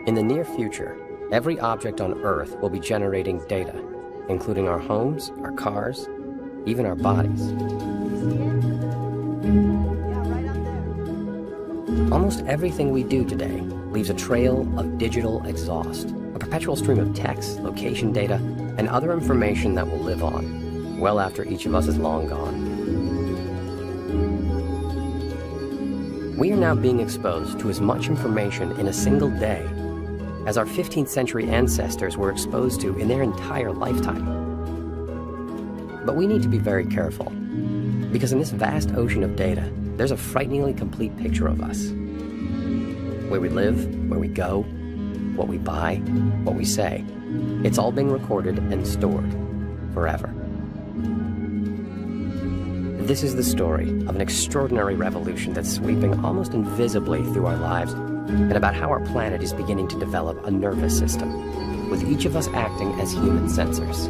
In the near future, every object on Earth will be generating data, including our homes, our cars, even our bodies. Almost everything we do today leaves a trail of digital exhaust, a perpetual stream of text, location data, and other information that will live on, well after each of us is long gone. We are now being exposed to as much information in a single day as our 15th century ancestors were exposed to in their entire lifetime. But we need to be very careful, because in this vast ocean of data, there's a frighteningly complete picture of us. Where we live, where we go, what we buy, what we say, it's all being recorded and stored forever. This is the story of an extraordinary revolution that's sweeping almost invisibly through our lives, and about how our planet is beginning to develop a nervous system, with each of us acting as human sensors.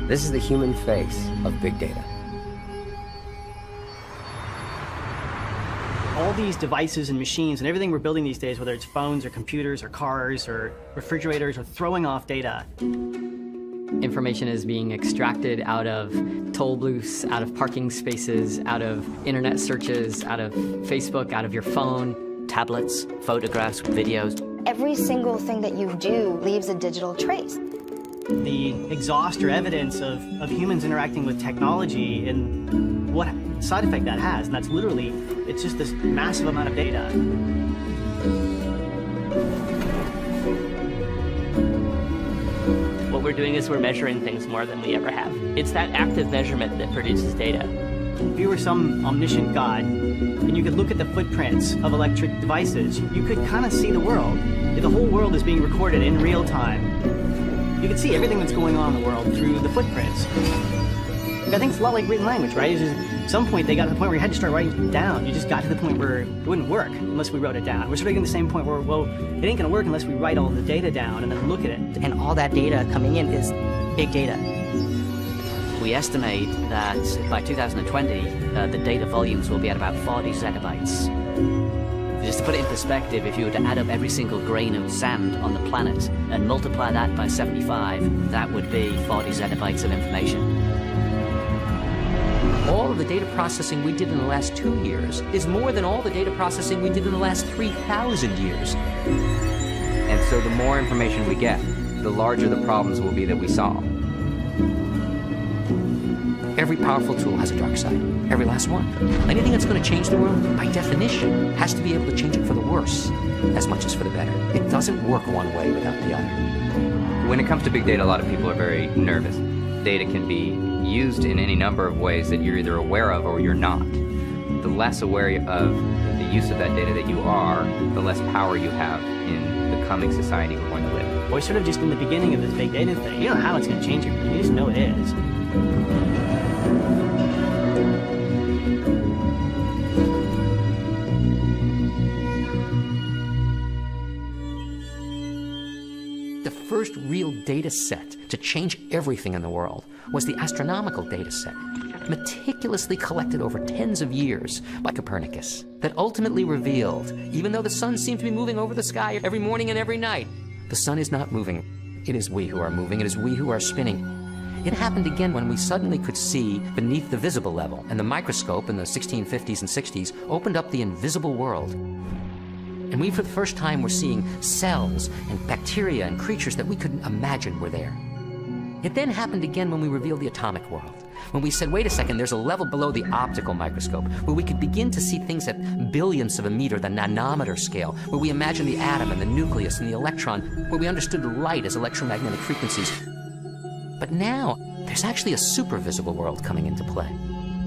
This is the human face of big data. All these devices and machines and everything we're building these days, whether it's phones or computers or cars or refrigerators, are throwing off data. Information is being extracted out of toll booths, out of parking spaces, out of internet searches, out of Facebook, out of your phone. Tablets, photographs, videos. Every single thing that you do leaves a digital trace. The exhaust or evidence of humans interacting with technology and what side effect that has, and that's literally, it's just this massive amount of data. What we're doing is we're measuring things more than we ever have. It's that active measurement that produces data. If you were some omniscient God, and you could look at the footprints of electric devices, you could kind of see the world. If the whole world is being recorded in real time, you could see everything that's going on in the world through the footprints. I think it's a lot like written language, right? It's just, at some point they got to the point where you had to start writing it down. You just got to the point where it wouldn't work unless we wrote it down. We're sort of getting to the same point where, well, it ain't gonna work unless we write all the data down and then look at it. And all that data coming in is big data. We estimate that by 2020, the data volumes will be at about 40 zettabytes. Just to put it in perspective, if you were to add up every single grain of sand on the planet and multiply that by 75, that would be 40 zettabytes of information. All of the data processing we did in the last 2 years is more than all the data processing we did in the last 3,000 years. And so the more information we get, the larger the problems will be that we solve. Every powerful tool has a dark side. Every last one. Anything that's going to change the world, by definition, has to be able to change it for the worse, as much as for the better. It doesn't work one way without the other. When it comes to big data, a lot of people are very nervous. Data can be used in any number of ways that you're either aware of or you're not. The less aware of the use of that data that you are, the less power you have in the coming society we're going to live in. We're sort of just in the beginning of this big data thing. You don't know how it's going to change everything. You just know it is. The first real data set to change everything in the world was the astronomical data set, meticulously collected over tens of years by Copernicus, that ultimately revealed, even though the sun seemed to be moving over the sky every morning and every night, the sun is not moving. It is we who are moving. It is we who are spinning. It happened again when we suddenly could see beneath the visible level, and the microscope in the 1650s and 60s opened up the invisible world. And we, for the first time, were seeing cells and bacteria and creatures that we couldn't imagine were there. It then happened again when we revealed the atomic world, when we said, wait a second, there's a level below the optical microscope, where we could begin to see things at billionths of a meter, the nanometer scale, where we imagined the atom and the nucleus and the electron, where we understood light as electromagnetic frequencies. But now, there's actually a super visible world coming into play.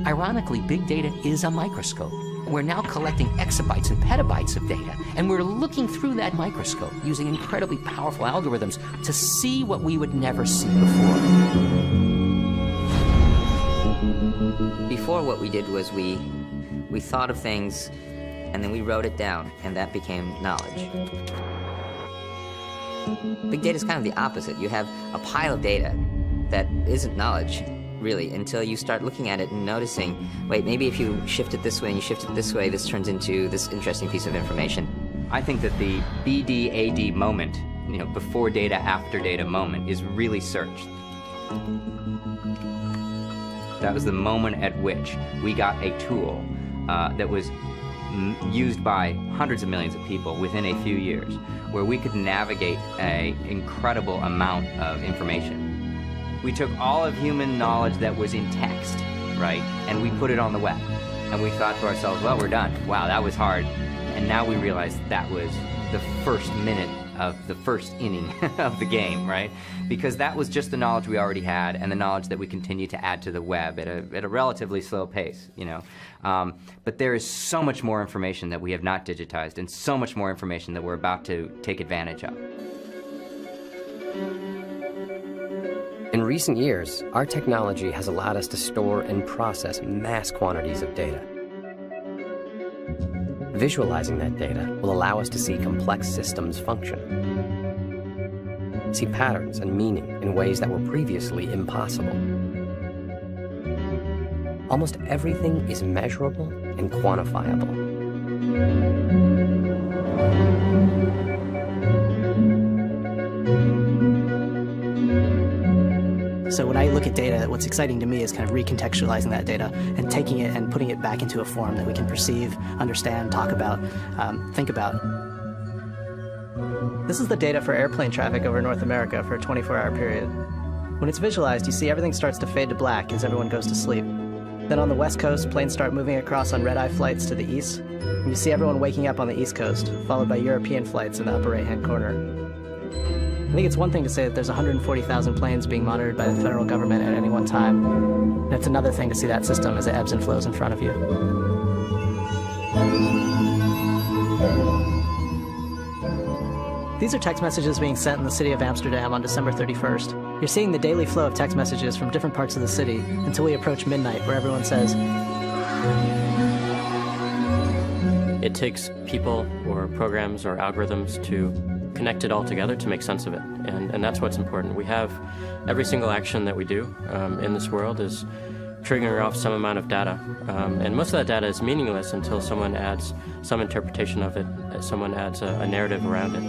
Ironically, big data is a microscope. We're now collecting exabytes and petabytes of data, and we're looking through that microscope using incredibly powerful algorithms to see what we would never see before. Before, what we did was we thought of things, and then we wrote it down, and that became knowledge. Big data is kind of the opposite. You have a pile of data that isn't knowledge, really, until you start looking at it and noticing, wait, maybe if you shift it this way and you shift it this way, this turns into this interesting piece of information. I think that the BDAD moment, before data, after data moment, is really search. That was the moment at which we got a tool that was used by hundreds of millions of people within a few years, where we could navigate an incredible amount of information. We took all of human knowledge that was in text, right, and we put it on the web. And we thought to ourselves, well, we're done. Wow, that was hard. And now we realize that was the first minute of the first inning of the game, right? Because that was just the knowledge we already had and the knowledge that we continue to add to the web at a relatively slow pace, But there is so much more information that we have not digitized and so much more information that we're about to take advantage of. In recent years, our technology has allowed us to store and process mass quantities of data. Visualizing that data will allow us to see complex systems function, see patterns and meaning in ways that were previously impossible. Almost everything is measurable and quantifiable. So when I look at data, what's exciting to me is kind of recontextualizing that data and taking it and putting it back into a form that we can perceive, understand, talk about, think about. This is the data for airplane traffic over North America for a 24-hour period. When it's visualized, you see everything starts to fade to black as everyone goes to sleep. Then on the West Coast, planes start moving across on red-eye flights to the east. And you see everyone waking up on the East Coast, followed by European flights in the upper right-hand corner. I think it's one thing to say that there's 140,000 planes being monitored by the federal government at any one time. And it's another thing to see that system as it ebbs and flows in front of you. These are text messages being sent in the city of Amsterdam on December 31st. You're seeing the daily flow of text messages from different parts of the city until we approach midnight, where everyone says, it takes people or programs or algorithms to connect it all together to make sense of it. And that's what's important. We have every single action that we do in this world is triggering off some amount of data. And most of that data is meaningless until someone adds some interpretation of it, someone adds a narrative around it.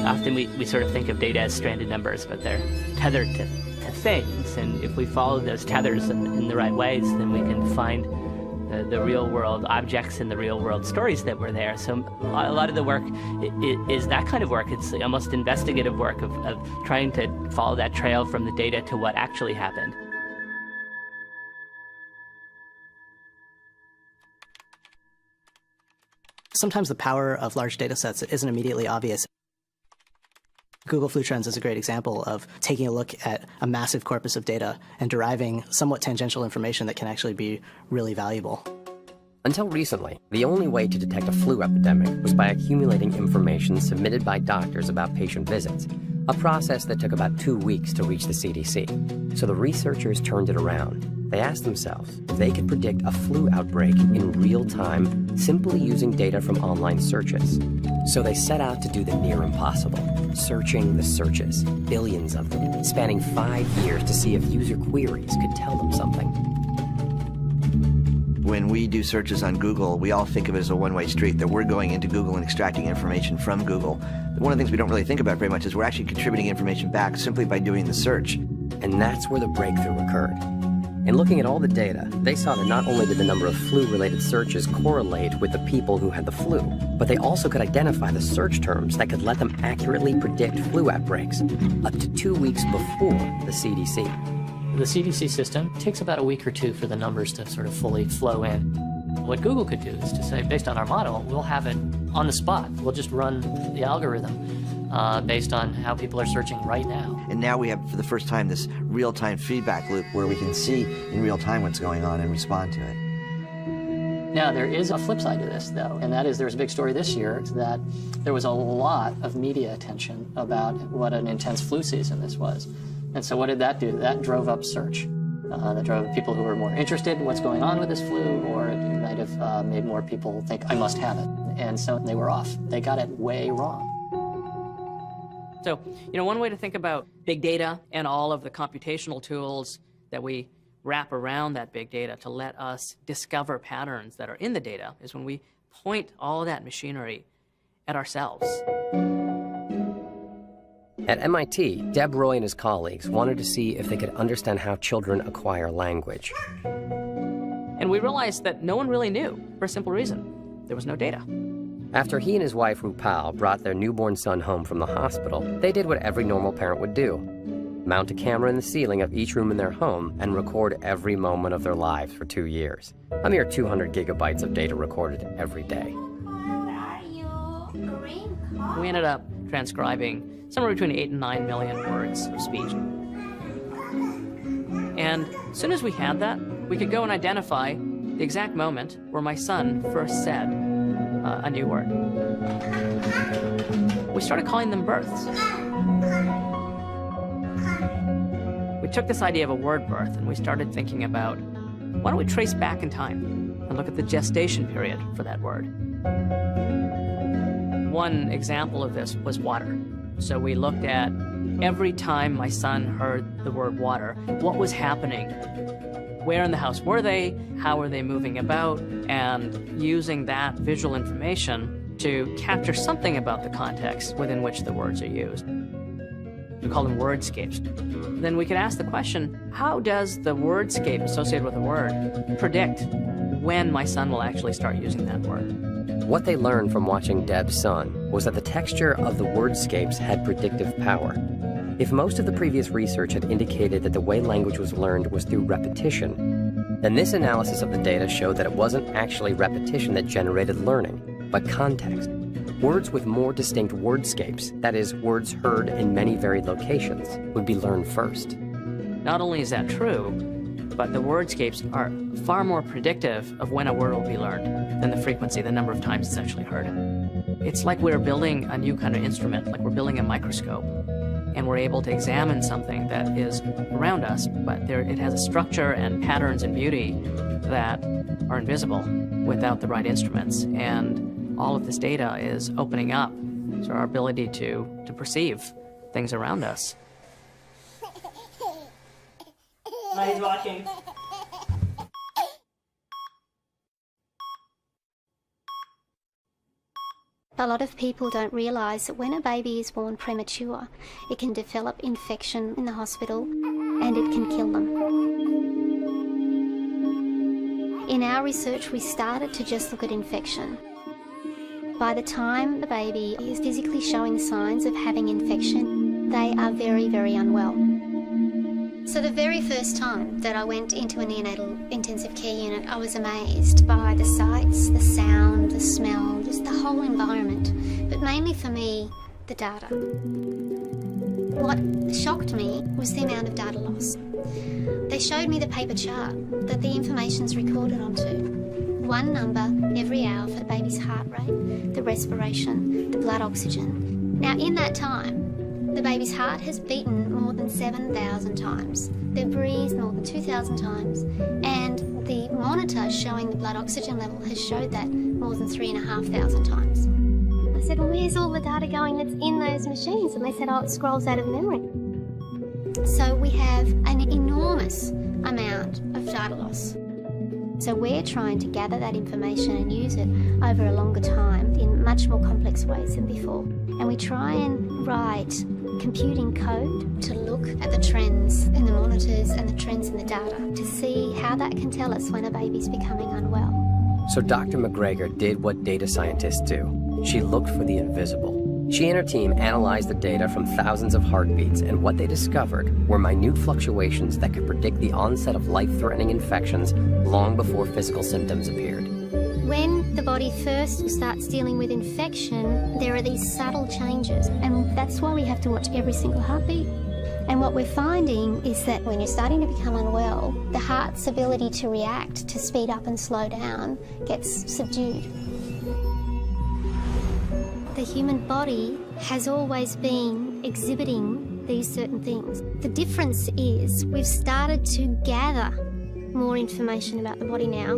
Often we sort of think of data as stranded numbers, but they're tethered to things. And if we follow those tethers in the right ways, then we can find the real world objects and the real world stories that were there. So a lot of the work is that kind of work. It's almost investigative work of trying to follow that trail from the data to what actually happened. Sometimes the power of large data sets isn't immediately obvious. Google Flu Trends is a great example of taking a look at a massive corpus of data and deriving somewhat tangential information that can actually be really valuable. Until recently, the only way to detect a flu epidemic was by accumulating information submitted by doctors about patient visits, a process that took about 2 weeks to reach the CDC. So the researchers turned it around. They asked themselves if they could predict a flu outbreak in real time simply using data from online searches. So they set out to do the near impossible, searching the searches, billions of them, spanning 5 years to see if user queries could tell them something. When we do searches on Google, we all think of it as a one-way street, that we're going into Google and extracting information from Google. One of the things we don't really think about very much is we're actually contributing information back simply by doing the search. And that's where the breakthrough occurred. In looking at all the data, they saw that not only did the number of flu-related searches correlate with the people who had the flu, but they also could identify the search terms that could let them accurately predict flu outbreaks up to 2 weeks before the CDC. The CDC system takes about a week or two for the numbers to sort of fully flow in. What Google could do is to say, based on our model, we'll have it on the spot. We'll just run the algorithm based on how people are searching right now. And now we have, for the first time, this real-time feedback loop where we can see in real time what's going on and respond to it. Now, there is a flip side to this, though, and that is there's a big story this year that there was a lot of media attention about what an intense flu season this was. And so what did that do? That drove up search. That drove people who were more interested in what's going on with this flu, or it might have made more people think, I must have it. And so they were off. They got it way wrong. So, one way to think about big data and all of the computational tools that we wrap around that big data to let us discover patterns that are in the data is when we point all of that machinery at ourselves. At MIT, Deb Roy and his colleagues wanted to see if they could understand how children acquire language. And we realized that no one really knew, for a simple reason. There was no data. After he and his wife, Rupal, brought their newborn son home from the hospital, they did what every normal parent would do: mount a camera in the ceiling of each room in their home and record every moment of their lives for 2 years. A mere 200 gigabytes of data recorded every day. We ended up transcribing somewhere between 8 and 9 million words of speech. And as soon as we had that, we could go and identify the exact moment where my son first said a new word. We started calling them births. We took this idea of a word birth and we started thinking about, why don't we trace back in time and look at the gestation period for that word? One example of this was water. So we looked at every time my son heard the word water, what was happening? Where in the house were they? How were they moving about? And using that visual information to capture something about the context within which the words are used. We call them wordscapes. Then we could ask the question, how does the wordscape associated with a word predict when my son will actually start using that word? What they learned from watching Deb's son was that the texture of the wordscapes had predictive power. If most of the previous research had indicated that the way language was learned was through repetition, then this analysis of the data showed that it wasn't actually repetition that generated learning, but context. Words with more distinct wordscapes, that is, words heard in many varied locations, would be learned first. Not only is that true, but the wordscapes are far more predictive of when a word will be learned than the frequency, the number of times it's actually heard. It's like we're building a new kind of instrument, like we're building a microscope, and we're able to examine something that is around us, but it has a structure and patterns and beauty that are invisible without the right instruments. And all of this data is opening up to our ability to perceive things around us. He's watching. A lot of people don't realise that when a baby is born premature, it can develop infection in the hospital and it can kill them. In our research, we started to just look at infection. By the time the baby is physically showing signs of having infection, they are very, very unwell. So the very first time that I went into a neonatal intensive care unit, I was amazed by the sights, the sound, the smell, just the whole environment. But mainly for me, the data. What shocked me was the amount of data loss. They showed me the paper chart that the information's recorded onto. One number every hour for the baby's heart rate, the respiration, the blood oxygen. Now in that time, the baby's heart has beaten more than 7,000 times. They've breathed more than 2,000 times. And the monitor showing the blood oxygen level has showed that more than 3,500 times. I said, well, where's all the data going that's in those machines? And they said, oh, it scrolls out of memory. So we have an enormous amount of data loss. So we're trying to gather that information and use it over a longer time in much more complex ways than before. And we try and write computing code to look at the trends in the monitors and the trends in the data to see how that can tell us when a baby's becoming unwell. So Dr. McGregor did what data scientists do. She looked for the invisible. She and her team analyzed the data from thousands of heartbeats, and what they discovered were minute fluctuations that could predict the onset of life-threatening infections long before physical symptoms appeared. When the body first starts dealing with infection, there are these subtle changes, and that's why we have to watch every single heartbeat. And what we're finding is that when you're starting to become unwell, the heart's ability to react, to speed up and slow down, gets subdued. The human body has always been exhibiting these certain things. The difference is we've started to gather more information about the body now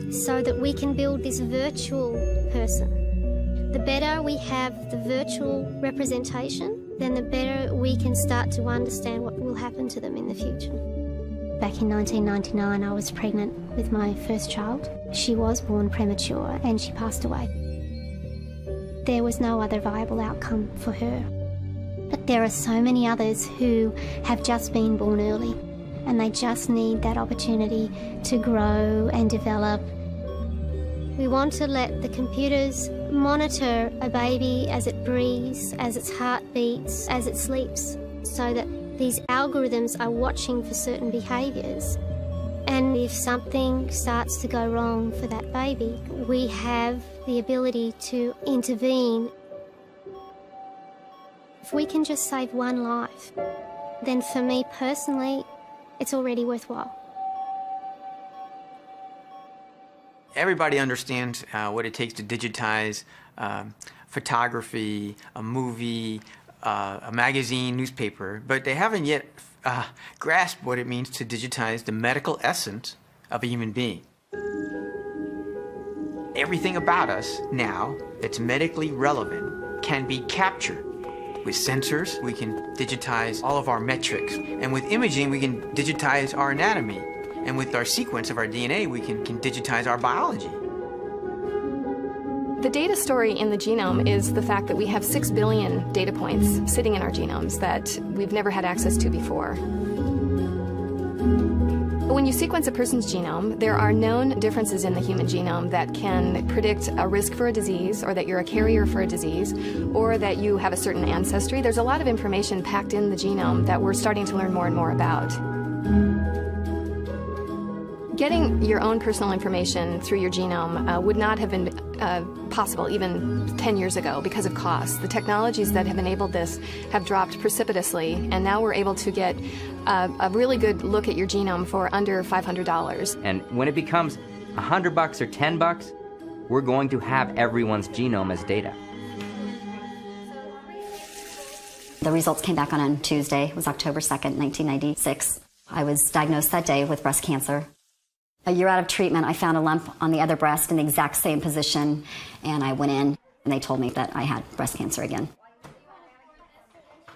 so that we can build this virtual person. The better we have the virtual representation, then the better we can start to understand what will happen to them in the future. Back in 1999, I was pregnant with my first child. She was born premature and she passed away. There was no other viable outcome for her. But there are so many others who have just been born early and they just need that opportunity to grow and develop. We want to let the computers monitor a baby as it breathes, as its heart beats, as it sleeps, so that these algorithms are watching for certain behaviours. And if something starts to go wrong for that baby, we have the ability to intervene. If we can just save one life, then for me personally, it's already worthwhile. Everybody understands what it takes to digitize photography, a movie, a magazine, newspaper, but they haven't yet grasped what it means to digitize the medical essence of a human being. Everything about us now that's medically relevant can be captured. With sensors, we can digitize all of our metrics, and with imaging, we can digitize our anatomy. And with our sequence of our DNA, we can digitize our biology. The data story in the genome is the fact that we have 6 billion data points sitting in our genomes that we've never had access to before. When you sequence a person's genome, there are known differences in the human genome that can predict a risk for a disease, or that you're a carrier for a disease, or that you have a certain ancestry. There's a lot of information packed in the genome that we're starting to learn more and more about. Getting your own personal information through your genome would not have been possible even 10 years ago because of cost. The technologies that have enabled this have dropped precipitously, and now we're able to get a really good look at your genome for under $500. And when it becomes $100 or $10, we're going to have everyone's genome as data. The results came back on Tuesday. It was October 2nd, 1996. I was diagnosed that day with breast cancer. A year out of treatment, I found a lump on the other breast in the exact same position, and I went in, and they told me that I had breast cancer again.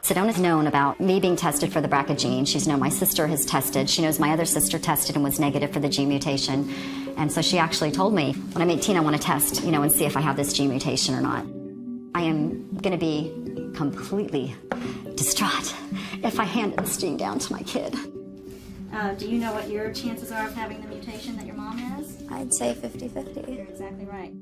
Sedona's known about me being tested for the BRCA gene. She's known my sister has tested. She knows my other sister tested and was negative for the gene mutation. And so she actually told me, when I'm 18, I want to test, and see if I have this gene mutation or not. I am going to be completely distraught if I hand this gene down to my kid. Do you know what your chances are of having the mutation that your mom has? I'd say 50-50. You're exactly right.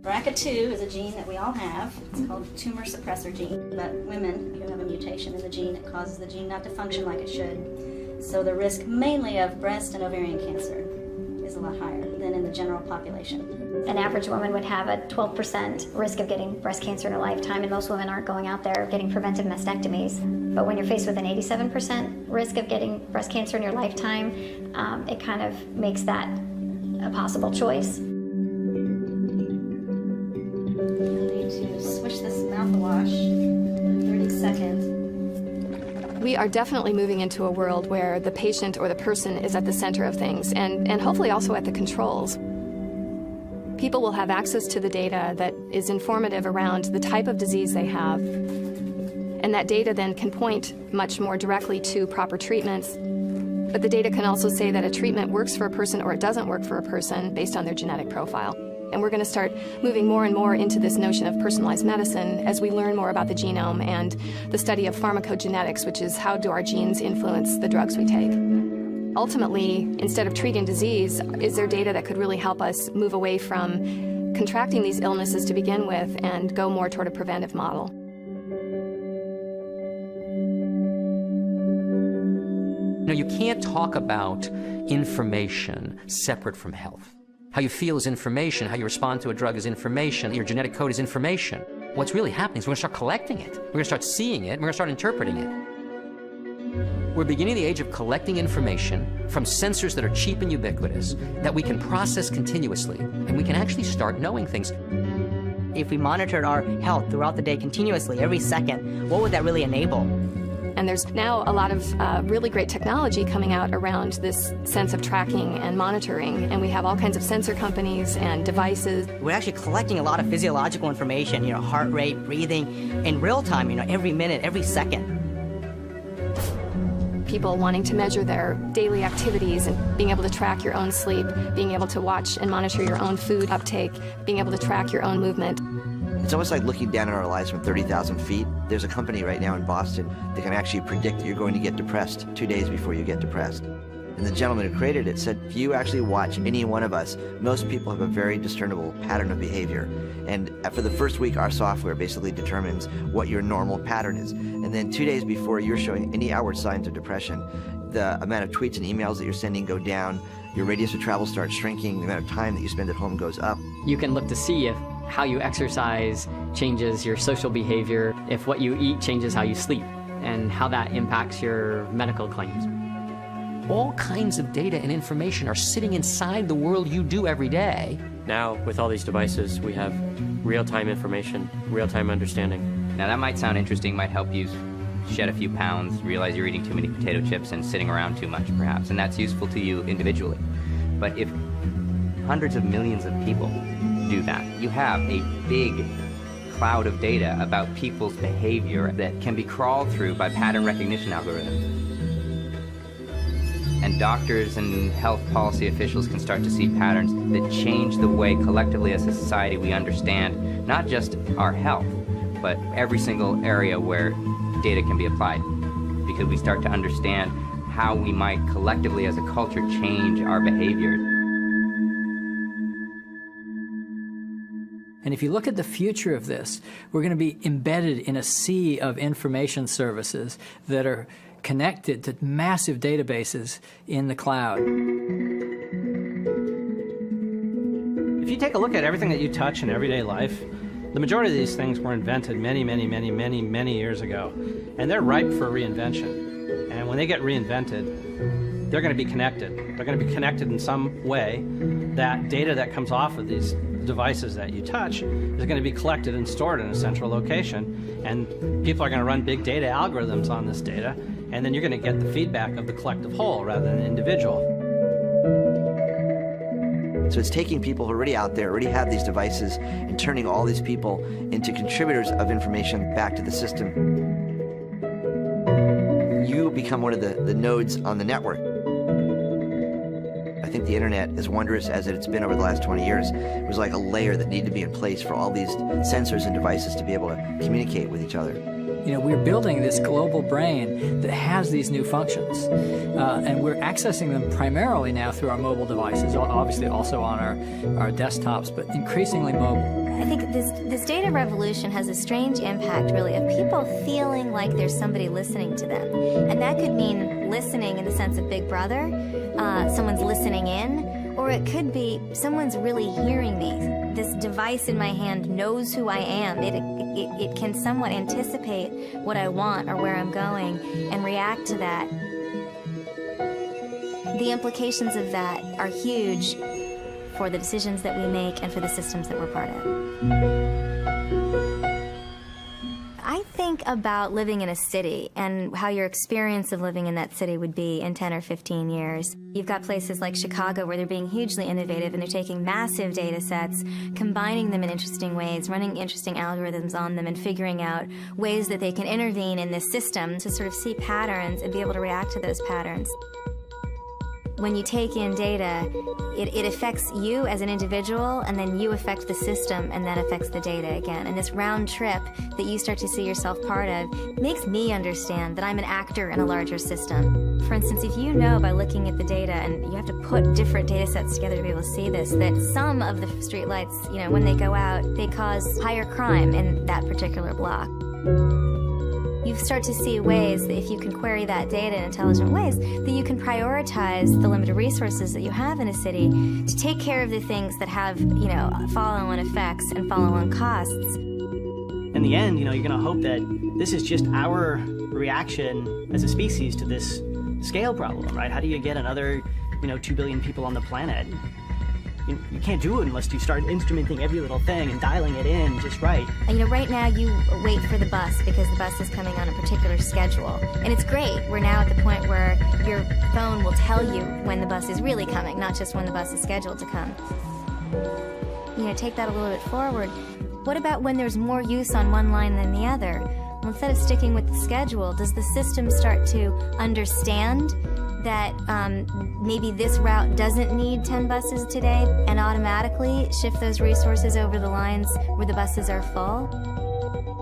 BRCA2 is a gene that we all have. It's called tumor suppressor gene. But women, you have a mutation in the gene that causes the gene not to function like it should. So the risk mainly of breast and ovarian cancer is a lot higher than in the general population. An average woman would have a 12% risk of getting breast cancer in her lifetime, and most women aren't going out there getting preventive mastectomies. But when you're faced with an 87% risk of getting breast cancer in your lifetime, it kind of makes that a possible choice. You'll need to switch this mouthwash 30 seconds. We are definitely moving into a world where the patient or the person is at the center of things, and hopefully also at the controls. People will have access to the data that is informative around the type of disease they have, and that data then can point much more directly to proper treatments. But the data can also say that a treatment works for a person or it doesn't work for a person based on their genetic profile. And we're going to start moving more and more into this notion of personalized medicine as we learn more about the genome and the study of pharmacogenetics, which is how do our genes influence the drugs we take. Ultimately, instead of treating disease, is there data that could really help us move away from contracting these illnesses to begin with and go more toward a preventive model? You can't talk about information separate from health. How you feel is information. How you respond to a drug is information. Your genetic code is information. What's really happening is we're going to start collecting it. We're going to start seeing it. We're going to start interpreting it. We're beginning the age of collecting information from sensors that are cheap and ubiquitous that we can process continuously, and we can actually start knowing things. If we monitored our health throughout the day continuously, every second, what would that really enable? And there's now a lot of really great technology coming out around this sense of tracking and monitoring, and we have all kinds of sensor companies and devices. We're actually collecting a lot of physiological information, heart rate, breathing, in real time, every minute, every second. people wanting to measure their daily activities and being able to track your own sleep, being able to watch and monitor your own food uptake, being able to track your own movement. It's almost like looking down at our lives from 30,000 feet. There's a company right now in Boston that can actually predict that you're going to get depressed 2 days before you get depressed. And the gentleman who created it said, if you actually watch any one of us, most people have a very discernible pattern of behavior. And for the first week, our software basically determines what your normal pattern is. And then 2 days before you're showing any outward signs of depression, the amount of tweets and emails that you're sending go down, your radius of travel starts shrinking, the amount of time that you spend at home goes up. You can look to see if how you exercise changes your social behavior, if what you eat changes how you sleep, and how that impacts your medical claims. All kinds of data and information are sitting inside the world you do every day. Now, with all these devices, we have real-time information, real-time understanding. Now that might sound interesting, might help you shed a few pounds, realize you're eating too many potato chips and sitting around too much, perhaps, and that's useful to you individually. But if hundreds of millions of people do that, you have a big cloud of data about people's behavior that can be crawled through by pattern recognition algorithms. And doctors and health policy officials can start to see patterns that change the way collectively as a society we understand not just our health, but every single area where data can be applied. Because we start to understand how we might collectively as a culture change our behavior. And if you look at the future of this, we're going to be embedded in a sea of information services that are connected to massive databases in the cloud. If you take a look at everything that you touch in everyday life, the majority of these things were invented many years ago, and they're ripe for reinvention. And when they get reinvented, they're going to be connected. They're going to be connected in some way. That data that comes off of these devices that you touch is going to be collected and stored in a central location, and people are going to run big data algorithms on this data, and then you're going to get the feedback of the collective whole rather than the individual. So it's taking people who are already out there, already have these devices, and turning all these people into contributors of information back to the system. You become one of the nodes on the network. I think the internet, as wondrous as it's been over the last 20 years, was like a layer that needed to be in place for all these sensors and devices to be able to communicate with each other. You know, we're building this global brain that has these new functions, and we're accessing them primarily now through our mobile devices, obviously also on our desktops, but increasingly mobile. I think this data revolution has a strange impact, really, of people feeling like there's somebody listening to them. And that could mean listening in the sense of Big Brother, someone's listening in, or it could be someone's really hearing me. This device in my hand knows who I am. It can somewhat anticipate what I want or where I'm going and react to that. The implications of that are huge for the decisions that we make and for the systems that we're part of. I think about living in a city and how your experience of living in that city would be in 10 or 15 years. You've got places like Chicago where they're being hugely innovative and they're taking massive data sets, combining them in interesting ways, running interesting algorithms on them and figuring out ways that they can intervene in this system to sort of see patterns and be able to react to those patterns. When you take in data, it affects you as an individual, and then you affect the system, and that affects the data again. And this round trip that you start to see yourself part of makes me understand that I'm an actor in a larger system. For instance, if you know by looking at the data, and you have to put different data sets together to be able to see this, that some of the streetlights, when they go out, they cause higher crime in that particular block. You start to see ways that if you can query that data in intelligent ways, that you can prioritize the limited resources that you have in a city to take care of the things that have, follow-on effects and follow-on costs. In the end, you're going to hope that this is just our reaction as a species to this scale problem, right? How do you get another, 2 billion people on the planet? You can't do it unless you start instrumenting every little thing and dialing it in just right. And right now you wait for the bus because the bus is coming on a particular schedule. And it's great. We're now at the point where your phone will tell you when the bus is really coming, not just when the bus is scheduled to come. Take that a little bit forward. What about when there's more use on one line than the other? Instead of sticking with the schedule, does the system start to understand that maybe this route doesn't need 10 buses today and automatically shift those resources over the lines where the buses are full?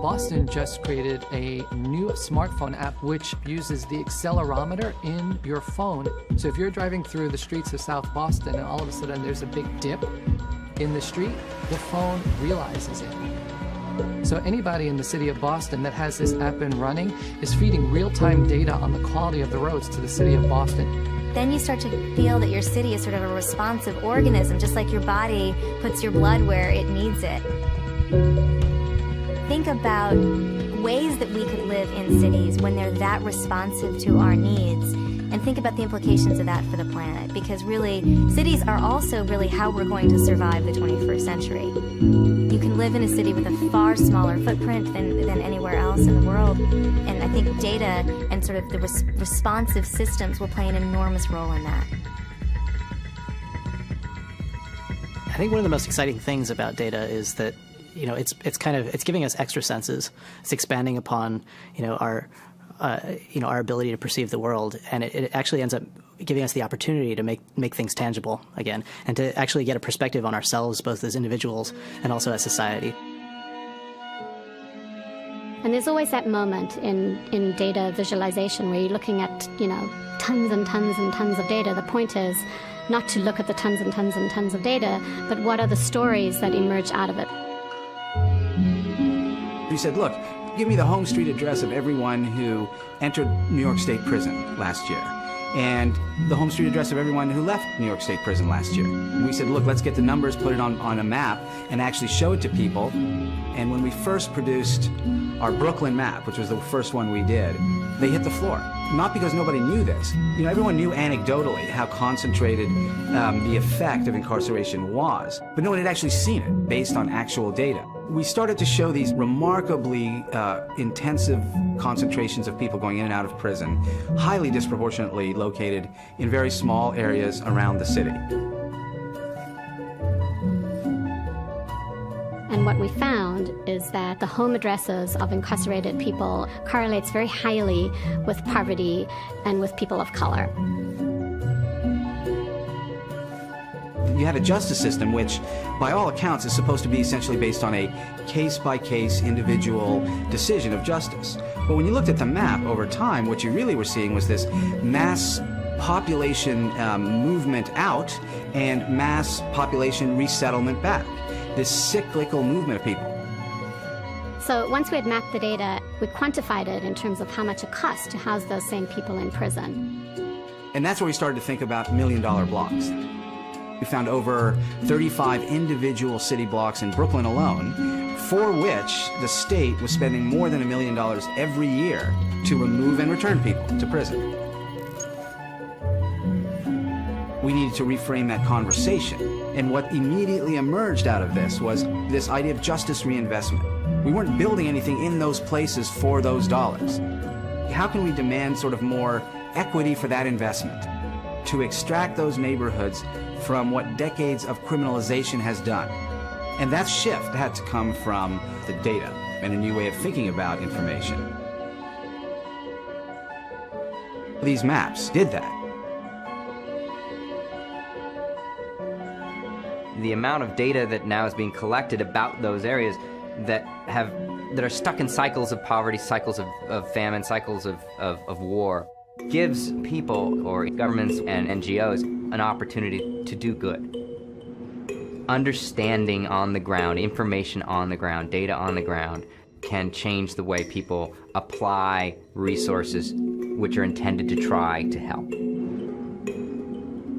Boston just created a new smartphone app which uses the accelerometer in your phone. So if you're driving through the streets of South Boston and all of a sudden there's a big dip in the street, the phone realizes it. So anybody in the city of Boston that has this app in running is feeding real-time data on the quality of the roads to the city of Boston. Then you start to feel that your city is sort of a responsive organism, just like your body puts your blood where it needs it. Think about ways that we could live in cities when they're that responsive to our needs, and think about the implications of that for the planet, because really, cities are also really how we're going to survive the 21st century. You can live in a city with a far smaller footprint than anywhere else in the world, and I think data and sort of the responsive systems will play an enormous role in that. I think one of the most exciting things about data is that, it's giving us extra senses. It's expanding upon, our ability to perceive the world, and it actually ends up giving us the opportunity to make things tangible again, and to actually get a perspective on ourselves, both as individuals and also as society. And there's always that moment in data visualization where you're looking at, tons and tons and tons of data. The point is not to look at the tons and tons and tons of data, but what are the stories that emerge out of it. We said, look, give me the home street address of everyone who entered New York State Prison last year, and the home street address of everyone who left New York State Prison last year. And we said, look, let's get the numbers, put it on a map, and actually show it to people. And when we first produced our Brooklyn map, which was the first one we did, they hit the floor. Not because nobody knew this. Everyone knew anecdotally how concentrated the effect of incarceration was, but no one had actually seen it based on actual data. We started to show these remarkably intensive concentrations of people going in and out of prison, highly disproportionately located in very small areas around the city. And what we found is that the home addresses of incarcerated people correlates very highly with poverty and with people of color. You had a justice system which, by all accounts, is supposed to be essentially based on a case-by-case individual decision of justice. But when you looked at the map over time, what you really were seeing was this mass population movement out and mass population resettlement back. This cyclical movement of people. So once we had mapped the data, we quantified it in terms of how much it costs to house those same people in prison. And that's where we started to think about million-dollar blocks. We found over 35 individual city blocks in Brooklyn alone, for which the state was spending more than $1 million every year to remove and return people to prison. We needed to reframe that conversation. And what immediately emerged out of this was this idea of justice reinvestment. We weren't building anything in those places for those dollars. How can we demand sort of more equity for that investment to extract those neighborhoods from what decades of criminalization has done? And that shift had to come from the data and a new way of thinking about information. These maps did that. The amount of data that now is being collected about those areas that are stuck in cycles of poverty, cycles of famine, cycles of war, gives people or governments and NGOs an opportunity to do good. Understanding on the ground, information on the ground, data on the ground can change the way people apply resources which are intended to try to help.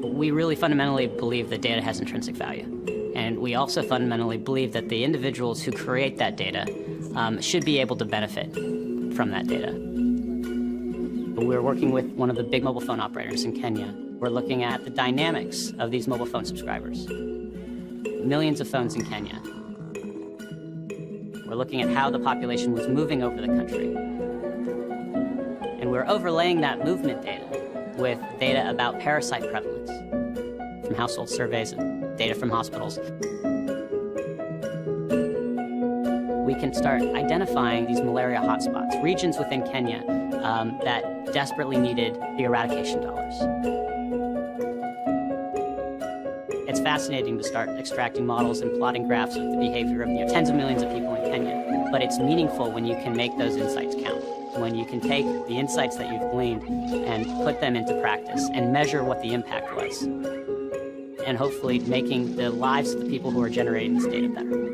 We really fundamentally believe that data has intrinsic value. And we also fundamentally believe that the individuals who create that data should be able to benefit from that data. We're working with one of the big mobile phone operators in Kenya. We're looking at the dynamics of these mobile phone subscribers. Millions of phones in Kenya. We're looking at how the population was moving over the country. And we're overlaying that movement data with data about parasite prevalence from household surveys and data from hospitals. we can start identifying these malaria hotspots, regions within Kenya that desperately needed the eradication dollars. It's fascinating to start extracting models and plotting graphs of the behavior of tens of millions of people in Kenya, but it's meaningful when you can make those insights count, when you can take the insights that you've gleaned and put them into practice and measure what the impact was, and hopefully making the lives of the people who are generating this data better.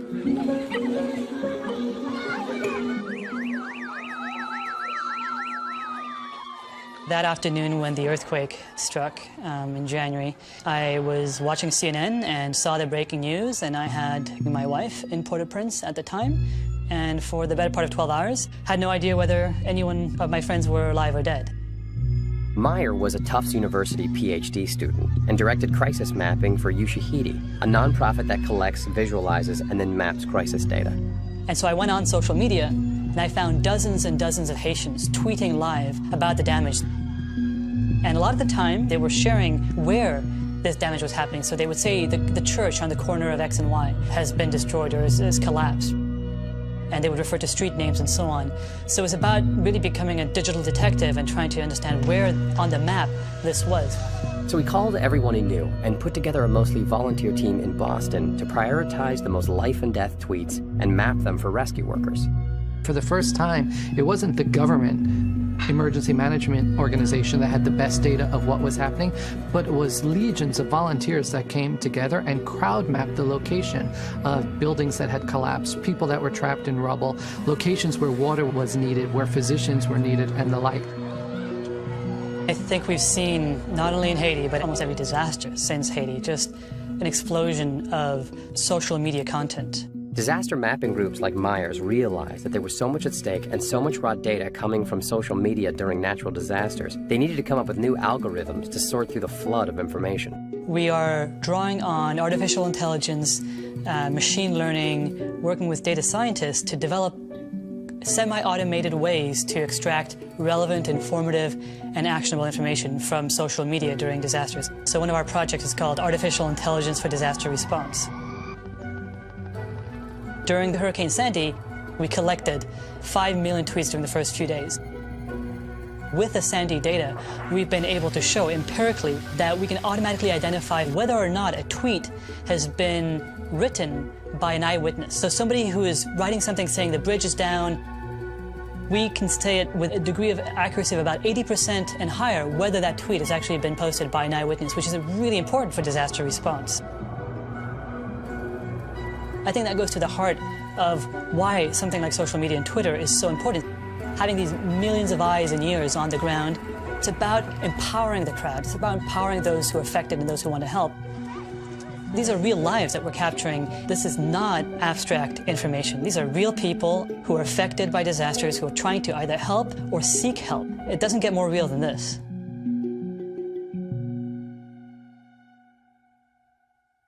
That afternoon when the earthquake struck in January, I was watching CNN and saw the breaking news, and I had my wife in Port-au-Prince at the time, and for the better part of 12 hours, had no idea whether anyone of my friends were alive or dead. Meyer was a Tufts University PhD student and directed crisis mapping for Ushahidi, a nonprofit that collects, visualizes, and then maps crisis data. And so I went on social media, and I found dozens and dozens of Haitians tweeting live about the damage. And a lot of the time, they were sharing where this damage was happening. So they would say the church on the corner of X and Y has been destroyed or is collapsed. And they would refer to street names and so on. So it was about really becoming a digital detective and trying to understand where on the map this was. So he called everyone he knew and put together a mostly volunteer team in Boston to prioritize the most life and death tweets and map them for rescue workers. For the first time, it wasn't the government emergency management organization that had the best data of what was happening, but it was legions of volunteers that came together and crowd mapped the location of buildings that had collapsed, people that were trapped in rubble, locations where water was needed, where physicians were needed, and the like. I think we've seen, not only in Haiti, but almost every disaster since Haiti, just an explosion of social media content. Disaster mapping groups like Myers realized that there was so much at stake and so much raw data coming from social media during natural disasters, they needed to come up with new algorithms to sort through the flood of information. We are drawing on artificial intelligence, machine learning, working with data scientists to develop semi-automated ways to extract relevant, informative, and actionable information from social media during disasters. So one of our projects is called Artificial Intelligence for Disaster Response. During the Hurricane Sandy, we collected 5 million tweets during the first few days. With the Sandy data, we've been able to show empirically that we can automatically identify whether or not a tweet has been written by an eyewitness. So somebody who is writing something saying the bridge is down, we can say it with a degree of accuracy of about 80% and higher whether that tweet has actually been posted by an eyewitness, which is really important for disaster response. I think that goes to the heart of why something like social media and Twitter is so important. Having these millions of eyes and ears on the ground, it's about empowering the crowd. It's about empowering those who are affected and those who want to help. These are real lives that we're capturing. This is not abstract information. These are real people who are affected by disasters, who are trying to either help or seek help. It doesn't get more real than this.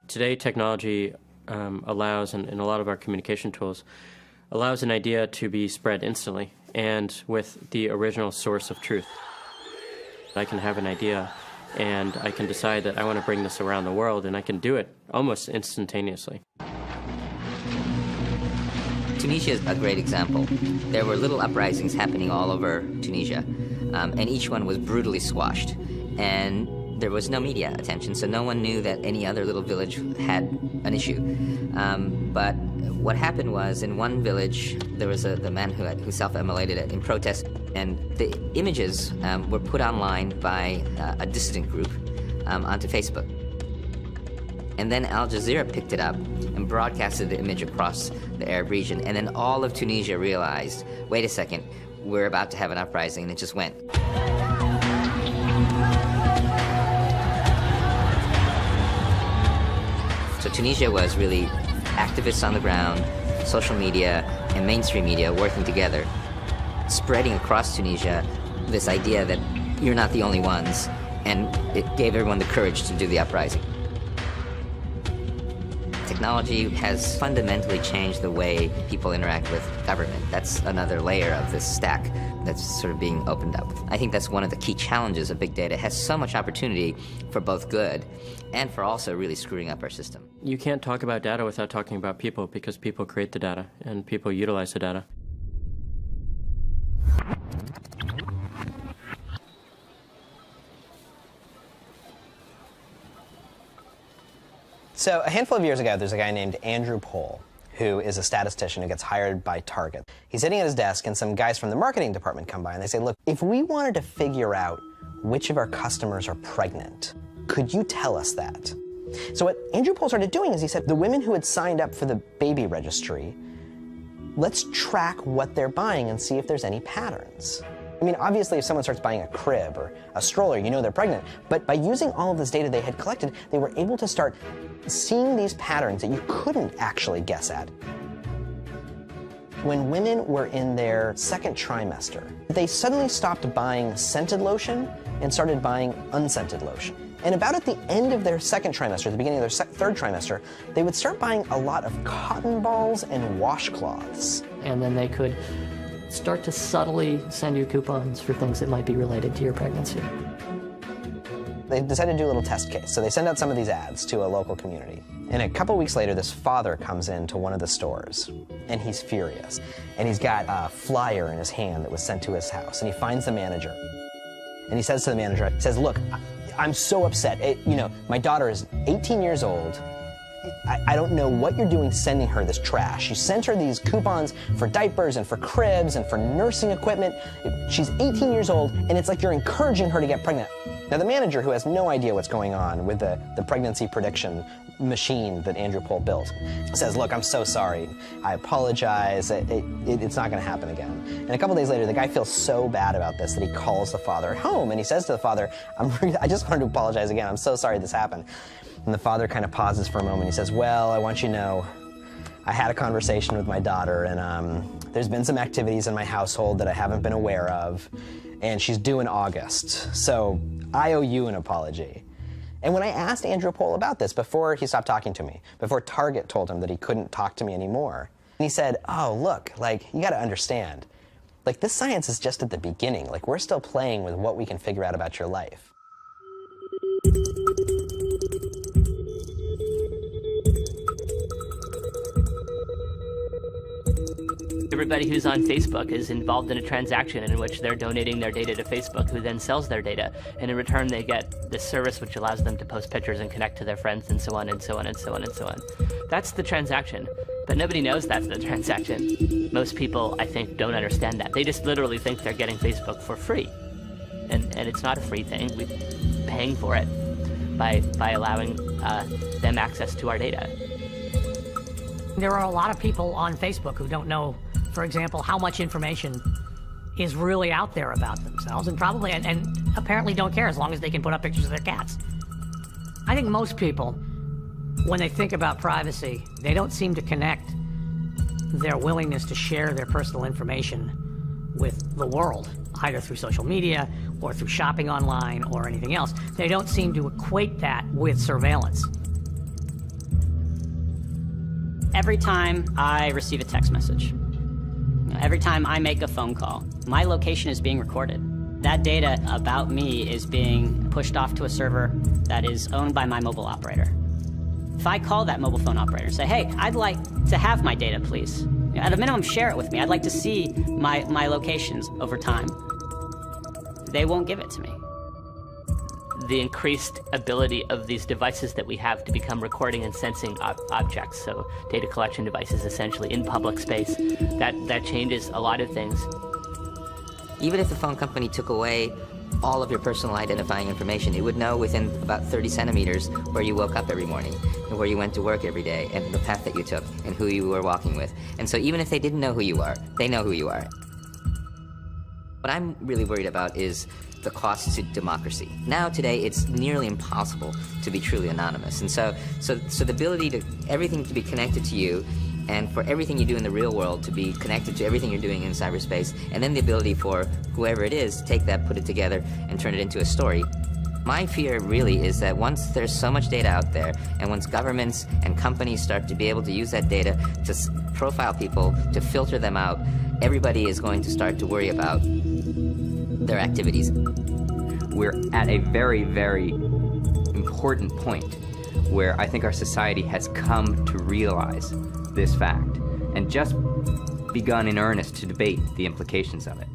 Today, technology allows, and a lot of our communication tools, allows an idea to be spread instantly and with the original source of truth. I can have an idea and I can decide that I want to bring this around the world, and I can do it almost instantaneously. Tunisia is a great example. There were little uprisings happening all over Tunisia, and each one was brutally squashed. And there was no media attention, so no one knew that any other little village had an issue. But what happened was, in one village, there was the man who self-immolated in protest, and the images were put online by a dissident group onto Facebook. And then Al Jazeera picked it up and broadcasted the image across the Arab region, and then all of Tunisia realized, wait a second, we're about to have an uprising, and it just went. So Tunisia was really activists on the ground, social media, and mainstream media working together, spreading across Tunisia this idea that you're not the only ones, and it gave everyone the courage to do the uprising. Technology has fundamentally changed the way people interact with government. That's another layer of this stack that's sort of being opened up. I think that's one of the key challenges of big data. It has so much opportunity for both good and for also really screwing up our system. You can't talk about data without talking about people, because people create the data and people utilize the data. So a handful of years ago, there's a guy named Andrew Pohl, who is a statistician who gets hired by Target. He's sitting at his desk, and some guys from the marketing department come by, and they say, look, if we wanted to figure out which of our customers are pregnant, could you tell us that? So what Andrew Pohl started doing is he said, the women who had signed up for the baby registry, let's track what they're buying and see if there's any patterns. I mean, obviously, if someone starts buying a crib or a stroller, you know they're pregnant. But by using all of this data they had collected, they were able to start seeing these patterns that you couldn't actually guess at. When women were in their second trimester, they suddenly stopped buying scented lotion and started buying unscented lotion. And about at the end of their second trimester, the beginning of their third trimester, they would start buying a lot of cotton balls and washcloths. And then they could start to subtly send you coupons for things that might be related to your pregnancy. They decided to do a little test case, so they send out some of these ads to a local community. And a couple weeks later, this father comes into one of the stores, and he's furious. And he's got a flyer in his hand that was sent to his house, and he finds the manager. And he says to the manager, he says, look, I'm so upset. My daughter is 18 years old. I don't know what you're doing sending her this trash. You sent her these coupons for diapers and for cribs and for nursing equipment. She's 18 years old, and it's like you're encouraging her to get pregnant. Now, the manager, who has no idea what's going on with the pregnancy prediction machine that Andrew Pohl built, says, look, I'm so sorry. I apologize. It's not going to happen again. And a couple days later, the guy feels so bad about this that he calls the father home, and he says to the father, I just wanted to apologize again. I'm so sorry this happened. And the father kind of pauses for a moment. He says, well, I want you to know, I had a conversation with my daughter, and there's been some activities in my household that I haven't been aware of, and she's due in August. So I owe you an apology. And when I asked Andrew Pohl about this before he stopped talking to me, before Target told him that he couldn't talk to me anymore, he said, oh, look, you got to understand, this science is just at the beginning. We're still playing with what we can figure out about your life. Everybody who's on Facebook is involved in a transaction in which they're donating their data to Facebook, who then sells their data, and in return they get this service which allows them to post pictures and connect to their friends and so on and so on and so on and so on. That's the transaction, but nobody knows that's the transaction. Most people, I think, don't understand that. They just literally think they're getting Facebook for free, and it's not a free thing. We're paying for it by allowing them access to our data. There are a lot of people on Facebook who don't know, for example, how much information is really out there about themselves, and probably and apparently don't care as long as they can put up pictures of their cats. I think most people, when they think about privacy, they don't seem to connect their willingness to share their personal information with the world, either through social media or through shopping online or anything else. They don't seem to equate that with surveillance. Every time I receive a text message, every time I make a phone call, my location is being recorded. That data about me is being pushed off to a server that is owned by my mobile operator. If I call that mobile phone operator and say, hey, I'd like to have my data, please. At a minimum, share it with me. I'd like to see my locations over time. They won't give it to me. The increased ability of these devices that we have to become recording and sensing objects, so data collection devices essentially in public space, that changes a lot of things. Even if the phone company took away all of your personal identifying information, it would know within about 30 centimeters where you woke up every morning and where you went to work every day and the path that you took and who you were walking with. And so even if they didn't know who you are, they know who you are. What I'm really worried about is the cost to democracy. Now, today, it's nearly impossible to be truly anonymous. And so the ability to everything to be connected to you, and for everything you do in the real world to be connected to everything you're doing in cyberspace, and then the ability for whoever it is to take that, put it together, and turn it into a story. My fear really is that once there's so much data out there, and once governments and companies start to be able to use that data to profile people, to filter them out, everybody is going to start to worry about their activities. We're at a very, very important point where I think our society has come to realize this fact and just begun in earnest to debate the implications of it.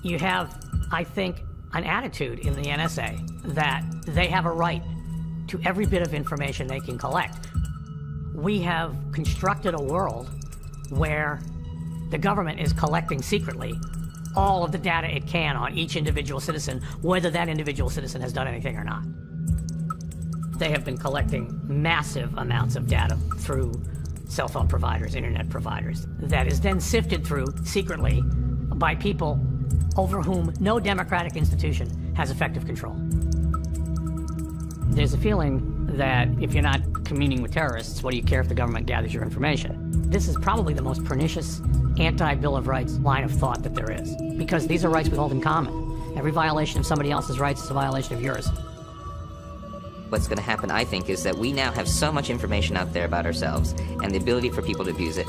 You have, I think, an attitude in the NSA that they have a right to every bit of information they can collect. We have constructed a world where the government is collecting secretly all of the data it can on each individual citizen, whether that individual citizen has done anything or not. They have been collecting massive amounts of data through cell phone providers, internet providers, that is then sifted through secretly by people over whom no democratic institution has effective control. There's a feeling that if you're not communing with terrorists, what do you care if the government gathers your information? This is probably the most pernicious anti-Bill of Rights line of thought that there is, because these are rights we hold in common. Every violation of somebody else's rights is a violation of yours. What's going to happen, I think, is that we now have so much information out there about ourselves and the ability for people to abuse it.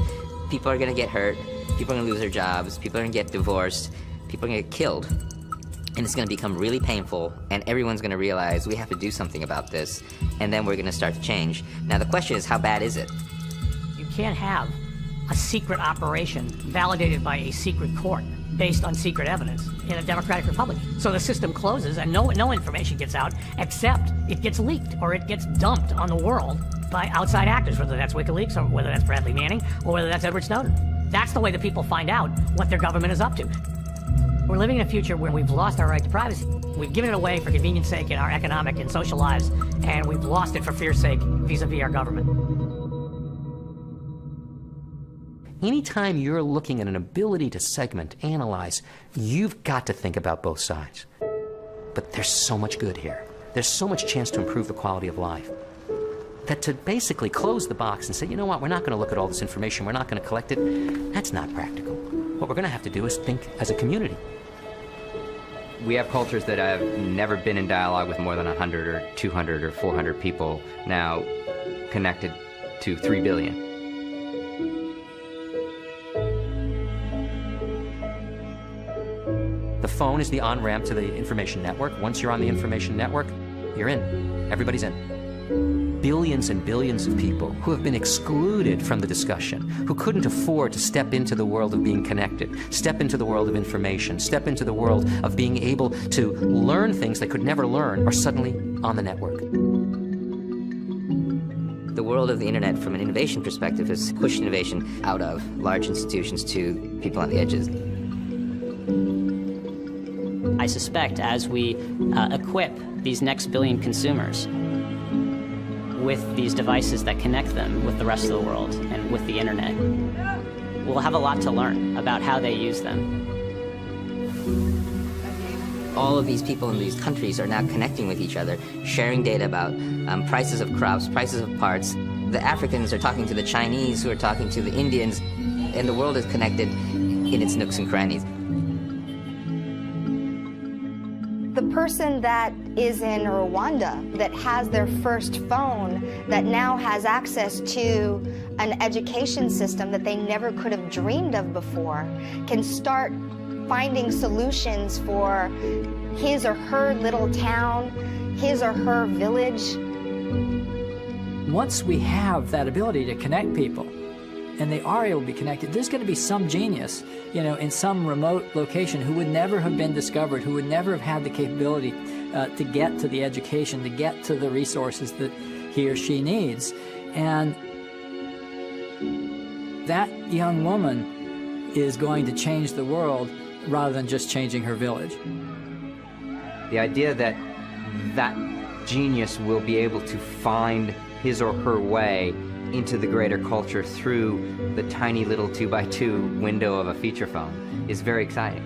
People are going to get hurt, people are going to lose their jobs, people are going to get divorced, people are going to get killed, and it's going to become really painful, and everyone's going to realize we have to do something about this, and then we're going to start to change. Now the question is, how bad is it? You can't have a secret operation validated by a secret court based on secret evidence in a democratic republic. So the system closes and no information gets out except it gets leaked or it gets dumped on the world by outside actors, whether that's WikiLeaks or whether that's Bradley Manning or whether that's Edward Snowden. That's the way the people find out what their government is up to. We're living in a future where we've lost our right to privacy. We've given it away for convenience sake in our economic and social lives, and we've lost it for fear's sake vis-a-vis our government. Anytime you're looking at an ability to segment, analyze, you've got to think about both sides. But there's so much good here. There's so much chance to improve the quality of life that to basically close the box and say, you know what, we're not going to look at all this information, we're not going to collect it, that's not practical. What we're going to have to do is think as a community. We have cultures that have never been in dialogue with more than 100 or 200 or 400 people now connected to 3 billion. The phone is the on-ramp to the information network. Once you're on the information network, you're in. Everybody's in. Billions and billions of people who have been excluded from the discussion, who couldn't afford to step into the world of being connected, step into the world of information, step into the world of being able to learn things they could never learn, are suddenly on the network. The world of the internet, from an innovation perspective, has pushed innovation out of large institutions to people on the edges. I suspect as we equip these next billion consumers with these devices that connect them with the rest of the world and with the internet, we'll have a lot to learn about how they use them. All of these people in these countries are now connecting with each other, sharing data about prices of crops, prices of parts. The Africans are talking to the Chinese, who are talking to the Indians, and the world is connected in its nooks and crannies. The person that is in Rwanda that has their first phone, that now has access to an education system that they never could have dreamed of before, can start finding solutions for his or her little town, his or her village. Once we have that ability to connect people, and they are able to be connected, there's going to be some genius, in some remote location who would never have been discovered, who would never have had the capability to get to the education, to get to the resources that he or she needs. And that young woman is going to change the world rather than just changing her village. The idea that that genius will be able to find his or her way into the greater culture through the tiny little 2x2 window of a feature phone is very exciting.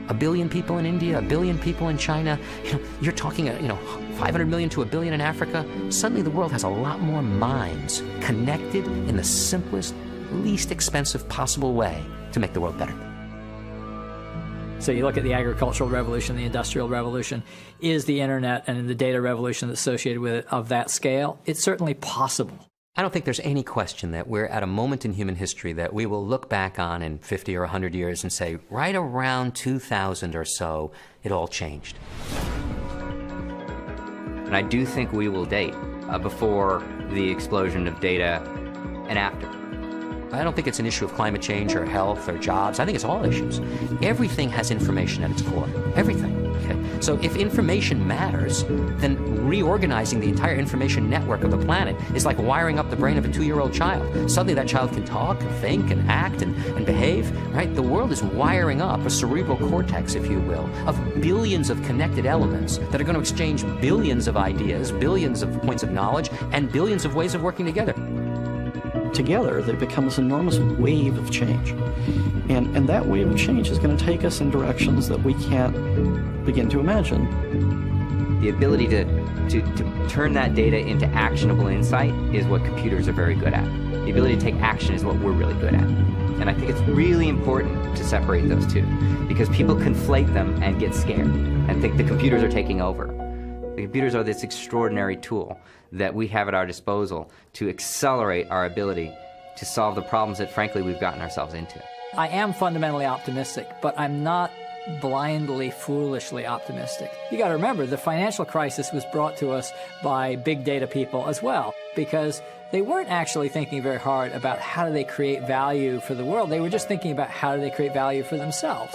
1 billion people in India, 1 billion people in China, you're talking, 500 million to 1 billion in Africa. Suddenly the world has a lot more minds connected in the simplest, least expensive possible way to make the world better. So you look at the agricultural revolution, the industrial revolution. Is the internet and the data revolution associated with it of that scale? It's certainly possible. I don't think there's any question that we're at a moment in human history that we will look back on in 50 or 100 years and say, right around 2000 or so, it all changed. And I do think we will date before the explosion of data and after. I don't think it's an issue of climate change or health or jobs. I think it's all issues. Everything has information at its core. Everything. Okay? So if information matters, then reorganizing the entire information network of the planet is like wiring up the brain of a 2-year-old child. Suddenly that child can talk and think and act and behave, right? The world is wiring up a cerebral cortex, if you will, of billions of connected elements that are going to exchange billions of ideas, billions of points of knowledge, and billions of ways of working together. Together, they become this enormous wave of change. And that wave of change is going to take us in directions that we can't begin to imagine. The ability to turn that data into actionable insight is what computers are very good at. The ability to take action is what we're really good at. And I think it's really important to separate those two, because people conflate them and get scared and think the computers are taking over. The computers are this extraordinary tool that we have at our disposal to accelerate our ability to solve the problems that, frankly, we've gotten ourselves into. I am fundamentally optimistic, but I'm not blindly, foolishly optimistic. You got to remember, the financial crisis was brought to us by big data people as well, because they weren't actually thinking very hard about how do they create value for the world. They were just thinking about how do they create value for themselves.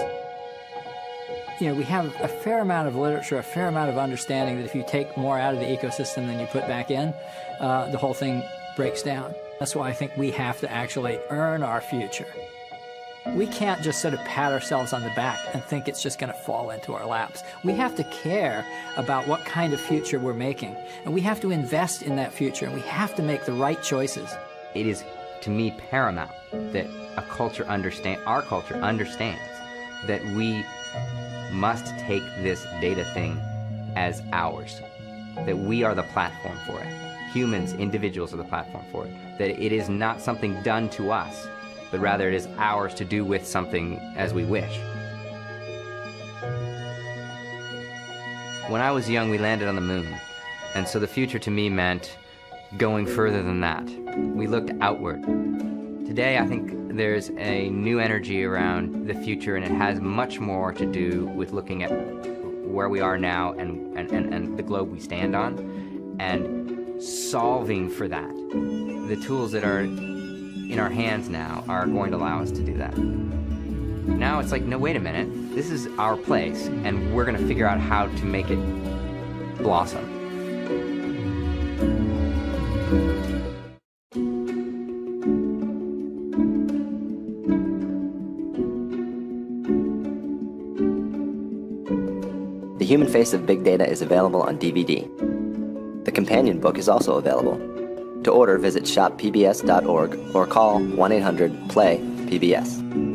You know, we have a fair amount of literature, a fair amount of understanding that if you take more out of the ecosystem than you put back in, the whole thing breaks down. That's why I think we have to actually earn our future. We can't just sort of pat ourselves on the back and think it's just going to fall into our laps. We have to care about what kind of future we're making, and we have to invest in that future, and we have to make the right choices. It is, to me, paramount that our culture understands that we must take this data thing as ours, that we are the platform for it. Humans, individuals are the platform for it, that it is not something done to us, but rather it is ours to do with something as we wish. When I was young, we landed on the moon, and so the future to me meant going further than that. We looked outward. Today, I think there's a new energy around the future, and it has much more to do with looking at where we are now and the globe we stand on, and solving for that. The tools that are in our hands now are going to allow us to do that. Now it's like, no, wait a minute, this is our place, and we're going to figure out how to make it blossom. The Human Face of Big Data is available on DVD. The companion book is also available. To order, visit shoppbs.org or call 1-800-PLAY-PBS.